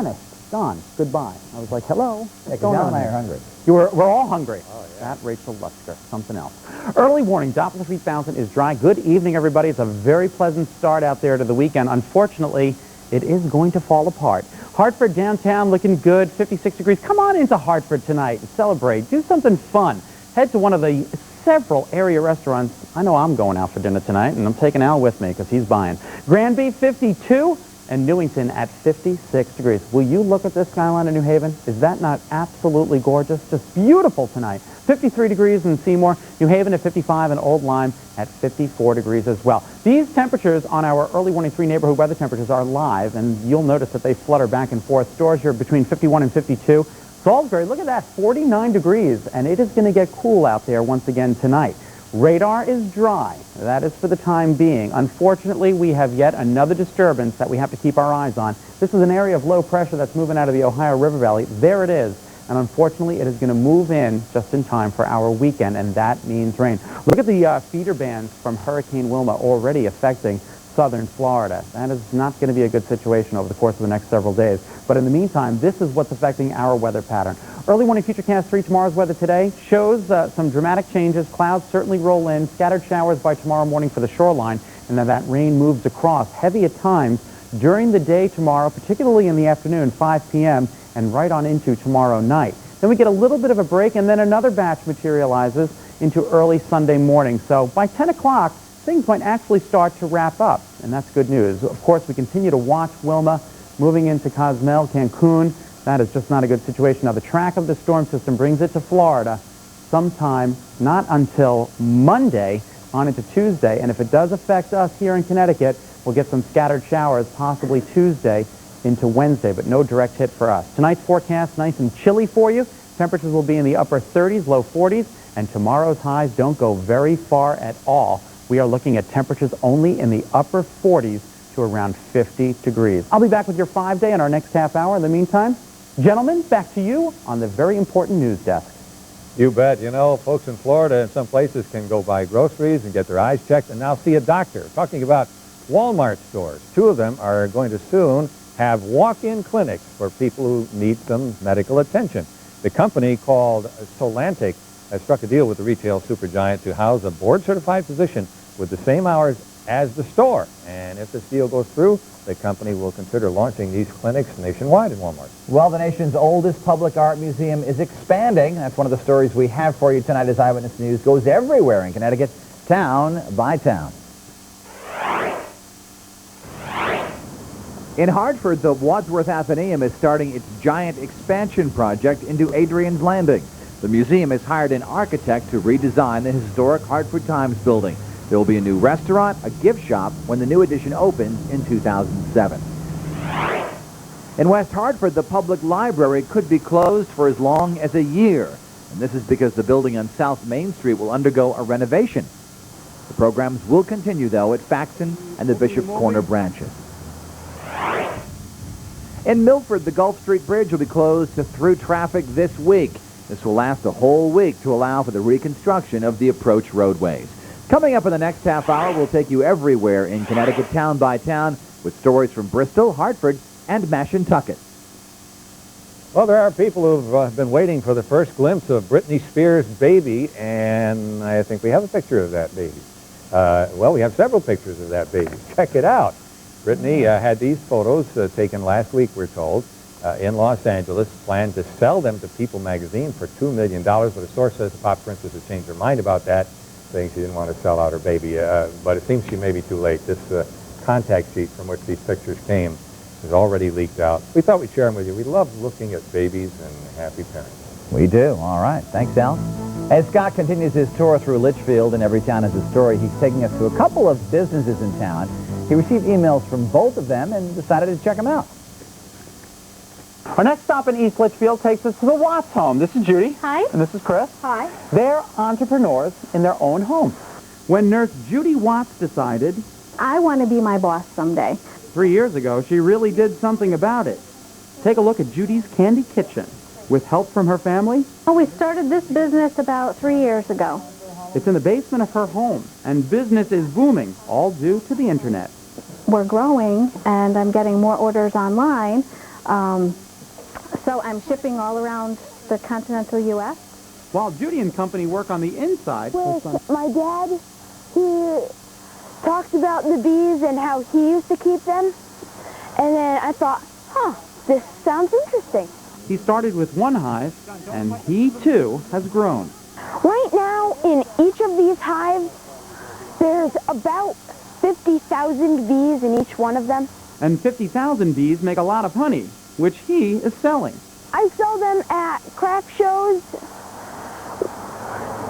vanished. Gone. Goodbye. I was like, hello. Yeah, Al and I are hungry. We're all hungry. Oh, yeah. That Rachel Lutzker. Something else. Early warning. Doppler 3000 is dry. Good evening, everybody. It's a very pleasant start out there to the weekend. Unfortunately, it is going to fall apart. Hartford downtown looking good. 56 degrees. Come on into Hartford tonight and celebrate. Do something fun. Head to one of the several area restaurants. I know I'm going out for dinner tonight, and I'm taking Al with me because he's buying. Granby, 52. And Newington at 56 degrees. Will you look at this skyline of New Haven? Is that not absolutely gorgeous? Just beautiful tonight. 53 degrees in Seymour, New Haven at 55, and Old Lyme at 54 degrees as well. These temperatures on our early warning 3 neighborhood weather temperatures are live, and you'll notice that they flutter back and forth. Stores are between 51 and 52. Salisbury, look at that, 49 degrees, and it is going to get cool out there once again tonight. Radar is dry. That is for the time being. Unfortunately, we have yet another disturbance that we have to keep our eyes on. This is an area of low pressure that's moving out of the Ohio River Valley. There it is. And unfortunately, it is going to move in just in time for our weekend, and that means rain. Look at the feeder bands from Hurricane Wilma already affecting southern Florida. That is not going to be a good situation over the course of the next several days. But in the meantime, this is what's affecting our weather pattern. Early warning Futurecast 3 tomorrow's weather today shows some dramatic changes. Clouds certainly roll in, scattered showers by tomorrow morning for the shoreline, and then that rain moves across, heavy at times during the day tomorrow, particularly in the afternoon, 5 p.m., and right on into tomorrow night. Then we get a little bit of a break, and then another batch materializes into early Sunday morning. So by 10 o'clock, things might actually start to wrap up, and that's good news. Of course, we continue to watch Wilma moving into Cozumel, Cancun. That is just not a good situation. Now, the track of the storm system brings it to Florida sometime not until Monday on into Tuesday, and if it does affect us here in Connecticut, we'll get some scattered showers possibly Tuesday into Wednesday, but no direct hit for us. Tonight's forecast, nice and chilly for you. Temperatures will be in the upper 30s, low 40s, and tomorrow's highs don't go very far at all. We are looking at temperatures only in the upper 40s to around 50 degrees. I'll be back with your 5-day in our next half hour. In the meantime, gentlemen, back to you on the very important news desk. You bet. You know, folks in Florida in some places can go buy groceries and get their eyes checked and now see a doctor. Talking about Walmart stores. 2 of them are going to soon have walk-in clinics for people who need some medical attention. The company called Solantic has struck a deal with the retail supergiant to house a board-certified physician with the same hours as the store. And if this deal goes through, the company will consider launching these clinics nationwide in Walmart. Well, the nation's oldest public art museum is expanding. That's one of the stories we have for you tonight as Eyewitness News goes everywhere in Connecticut, town by town. In Hartford, the Wadsworth Athenaeum is starting its giant expansion project into Adrian's Landing. The museum has hired an architect to redesign the historic Hartford Times building. There will be a new restaurant, a gift shop, when the new addition opens in 2007. In West Hartford, the public library could be closed for as long as a year. And this is because the building on South Main Street will undergo a renovation. The programs will continue, though, at Faxon and the Bishop's Corner branches. In Milford, the Gulf Street Bridge will be closed to through traffic this week. This will last a whole week to allow for the reconstruction of the approach roadways. Coming up in the next half hour, we'll take you everywhere in Connecticut, town by town, with stories from Bristol, Hartford, and Mashantucket. Well, there are people who've been waiting for the first glimpse of Britney Spears' baby, and I think we have a picture of that baby. Well, we have several pictures of that baby. Check it out. Britney had these photos taken last week, we're told, in Los Angeles, planned to sell them to People magazine for $2 million, but a source says the pop princess has changed her mind about that, saying she didn't want to sell out her baby, but it seems she may be too late. This contact sheet from which these pictures came is already leaked out. We thought we'd share them with you. We love looking at babies and happy parents. We do. All right. Thanks, Al. As Scott continues his tour through Litchfield, and every town has a story, he's taking us to a couple of businesses in town. He received emails from both of them and decided to check them out. Our next stop in East Litchfield takes us to the Watts home. This is Judy. Hi. And this is Chris. Hi. They're entrepreneurs in their own home. When nurse Judy Watts decided, I want to be my boss someday. 3 years ago, she really did something about it. Take a look at Judy's Candy Kitchen. With help from her family, Oh, we started this business about 3 years ago. it's in the basement of her home, and business is booming, all due to the internet. We're growing, and I'm getting more orders online. So I'm shipping all around the continental U.S. While Judy and company work on the inside... My dad, he talks about the bees and how he used to keep them. And then I thought, this sounds interesting. He started with one hive, and he, too, has grown. Right now, in each of these hives, there's about 50,000 bees in each one of them. And 50,000 bees make a lot of honey, which he is selling. I sell them at craft shows,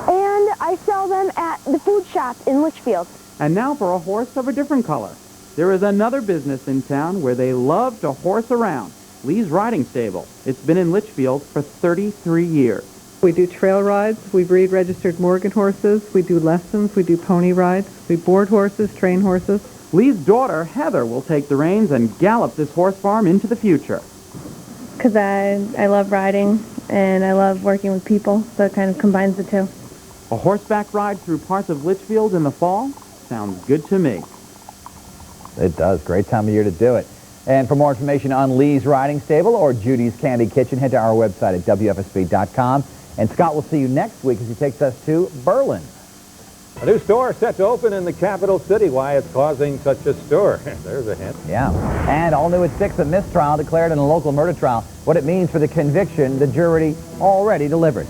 and I sell them at the food shop in Litchfield. And now for a horse of a different color. There is another business in town where they love to horse around. Lee's Riding Stable. It's been in Litchfield for 33 years. We do trail rides, we breed registered Morgan horses, we do lessons, we do pony rides, we board horses, train horses. Lee's daughter, Heather, will take the reins and gallop this horse farm into the future. Because I love riding and I love working with people, so it kind of combines the two. A horseback ride through parts of Litchfield in the fall? Sounds good to me. It does. Great time of year to do it. And for more information on Lee's Riding Stable or Judy's Candy Kitchen, head to our website at WFSB.com. And Scott will see you next week as he takes us to Berlin. A new store set to open in the capital city. Why it's causing such a stir. There's a hint. Yeah. And all new at 6, a mistrial declared in a local murder trial. What it means for the conviction the jury already delivered.